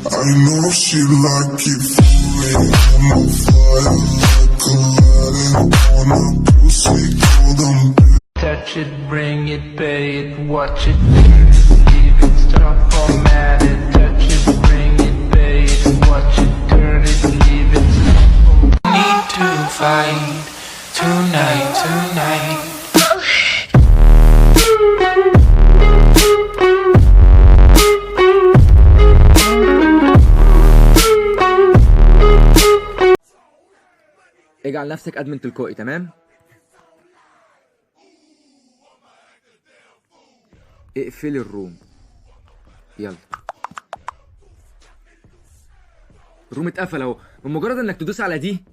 I know she like it falling on my fire like a light on a pussy cold and Touch it, bring it, pay it, watch it, leave it, stop, format it. Touch it, bring it, pay it, watch it, turn it, leave it, stop. Need to fight tonight. اجعل نفسك ادمن تلقائي، تمام؟ اقفل الروم. يلا، الروم اتقفل اهو. بمجرد انك تدوس على دي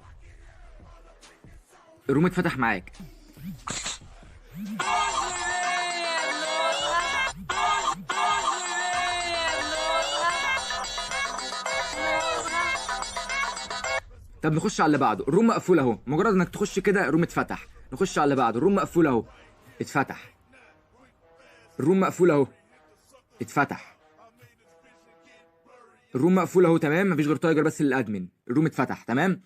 الروم اتفتح معاك. طب نخش على اللي بعده. الروم مقفول اهو، مجرد انك تخش كده الروم اتفتح. نخش على اللي بعده. الروم مقفول اهو، اتفتح. الروم مقفول اهو، اتفتح. الروم مقفول اهو، تمام؟ مفيش غير تايجر بس اللي ادمن. الروم اتفتح، تمام؟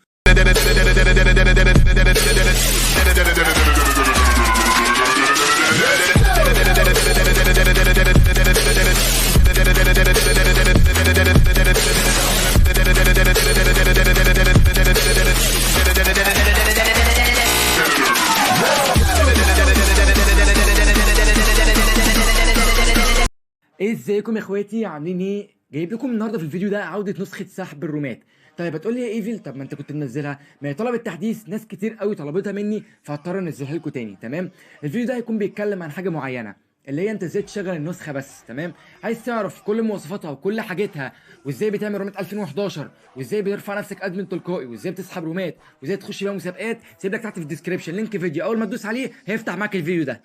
ايه ازيكم يا اخواتي، عاملين ايه؟ جايب لكم النهارده في الفيديو ده عوده نسخه سحب الرومات. طيب هتقول لي يا ايفل، طب ما انت كنت منزلها، ما هي طلبت تحديث، ناس كتير قوي طلبتها مني فهضطر انزلها لكم تاني، تمام؟ الفيديو ده هيكون بيتكلم عن حاجه معينه، اللي هي انت ازاي تشغل النسخه بس، تمام؟ عايز تعرف كل مواصفاتها وكل حاجتها، وازاي بتعمل رومات 2011، وازاي بترفع نفسك ادمن تلقائي، وازاي بتسحب رومات، وازاي تخش بيها مسابقات، سيب لك تحت في الديسكربشن لينك فيديو، اول ما تدوس عليه هيفتح معاك الفيديو ده.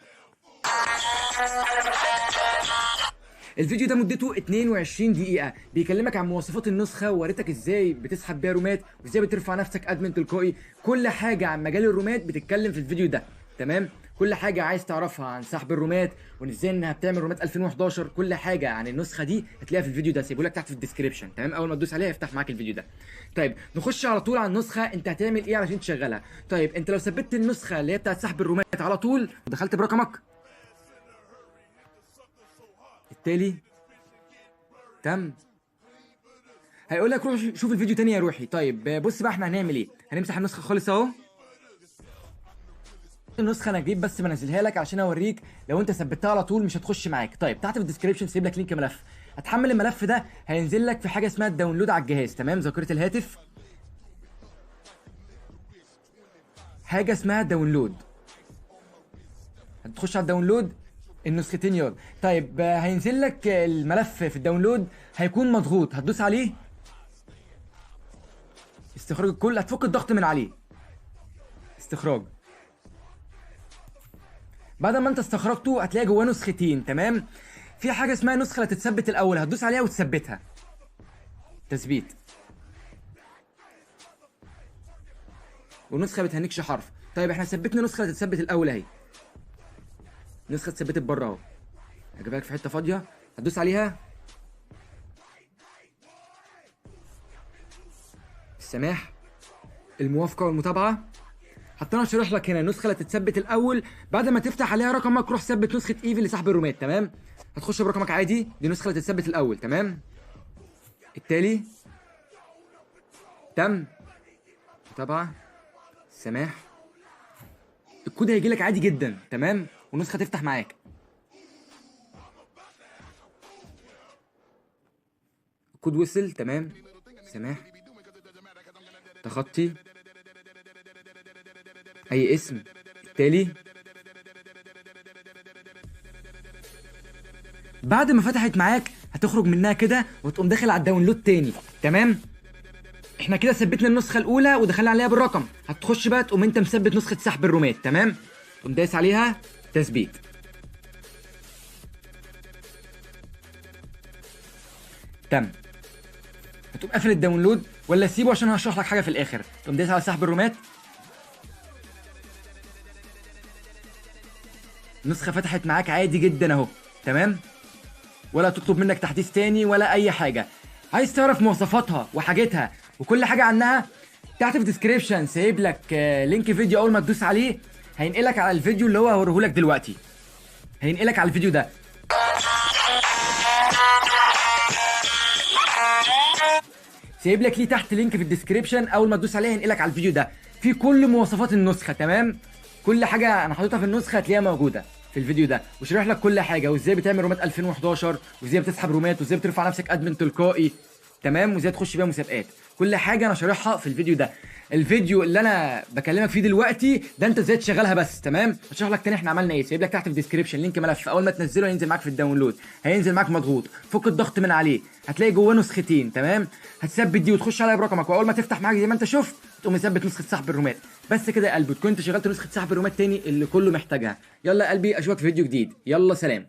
الفيديو ده مدته 22 دقيقة، بيكلمك عن مواصفات النسخة، ووريتك ازاي بتسحب بيها رومات، وازاي بترفع نفسك ادمن تلقائي. كل حاجة عن مجال الرومات بتتكلم في الفيديو ده، تمام؟ كل حاجة عايز تعرفها عن سحب الرومات، وازاي انها بتعمل رومات 2011، كل حاجة عن النسخة دي هتلاقيها في الفيديو ده، سيبهولك تحت في الديسكربشن، تمام؟ اول ما تدوس عليها يفتح معاك الفيديو ده. طيب نخش على طول على النسخة، انت هتعمل ايه علشان تشغلها؟ طيب انت لو ثبتت النسخة اللي هي بتاعت سحب الرومات على طول ودخلت برقمك التالي، تم، هيقول لك روح شوف الفيديو تاني يا روحي. طيب بص بقى، احنا هنعمل ايه؟ هنمسح النسخه خالص اهو. النسخه انا جيب بس بنزلها لك عشان اوريك لو انت ثبتها على طول مش هتخش معاك. طيب تحت في الديسكربشن سيب لك لينك ملف، هتحمل الملف ده، هينزل لك في حاجه اسمها الداونلود على الجهاز، تمام؟ ذاكره الهاتف، حاجه اسمها داونلود، هتخش على الداونلود النسختين يلا. طيب هينزل لك الملف في الداونلود، هيكون مضغوط، هتدوس عليه استخراج الكل، هتفك الضغط من عليه، استخراج. بعد ما انت استخرجته هتلاقي جواه نسختين، تمام؟ في حاجه اسمها نسخه اللي هتتثبت الاول، هتدوس عليها وتثبتها، تثبيت. ونسخه بتهنكش حرف. طيب احنا ثبتنا نسخه اللي هتتثبت الاول اهي، نسخه اتثبتت بره اهو، هجيبها لك في حته فاضيه، هتدوس عليها، السماح، الموافقه والمتابعه. حتى انا شارح لك هنا النسخه اللي هتتثبت الاول، بعد ما تفتح عليها رقمك روح ثبت نسخه ايفل لسحب الرومات، تمام؟ هتخش برقمك عادي، دي النسخه اللي هتتثبت الاول، تمام؟ التالي، تم، متابعه، سماح، الكود هيجي لك عادي جدا، تمام؟ والنسخه تفتح معاك. الكود وصل، تمام؟ سماح، تخطي، اي اسم، التالي. بعد ما فتحت معاك هتخرج منها كده وتقوم داخل على الداونلود تاني، تمام؟ احنا كده ثبتنا النسخه الاولى ودخلنا عليها بالرقم، هتخش بقى تقوم انت مثبت نسخه سحب الرومات، تمام؟ تقوم دايس عليها تثبيت، تم. هتقوم قافل الداونلود ولا سيبه عشان هشرح لك حاجه في الاخر. تقوم دايس على سحب الرومات، النسخه فتحت معاك عادي جدا اهو، تمام؟ ولا تطلب منك تحديث تاني ولا اي حاجه. عايز تعرف مواصفاتها وحاجتها وكل حاجه عنها، تحت في الديسكريبشن سايب لك لينك فيديو، اول ما تدوس عليه هينقلك على الفيديو اللي هو هوريهولك دلوقتي، هينقلك على الفيديو ده. سايب لك ليه تحت لينك في الديسكريبشن، اول ما تدوس عليه هينقلك على الفيديو ده، في كل مواصفات النسخه. تمام، كل حاجه انا حاططها في النسخه هتلاقيها موجوده في الفيديو ده، وشرح لك كل حاجه، وازاي بتعمل رومات 2011، وازاي بتسحب رومات، وازاي بترفع نفسك ادمن تلقائي. تمام، وازاي تخش بيها مسابقات. كل حاجه انا شارحها في الفيديو ده. الفيديو اللي انا بكلمك فيه دلوقتي ده انت ازاي تشغلها بس. تمام، هشرح لك تاني احنا عملنا ايه. سايب لك تحت في الديسكريبشن لينك ملف، اول ما تنزله هينزل معاك في الداونلود، هينزل معاك مضغوط، فك الضغط من عليه، هتلاقي جواه نسختين. تمام، هتثبت دي وتخش عليها برقمك، واول ما تفتح معاك زي ما انت شفت تقوم مثبت نسخه سحب الرومات. بس كده يا قلبي تكون انت شغلت نسخه سحب الرومات تاني اللي كله محتاجها. يلا يا قلبي اشوفك في فيديو جديد، يلا سلام.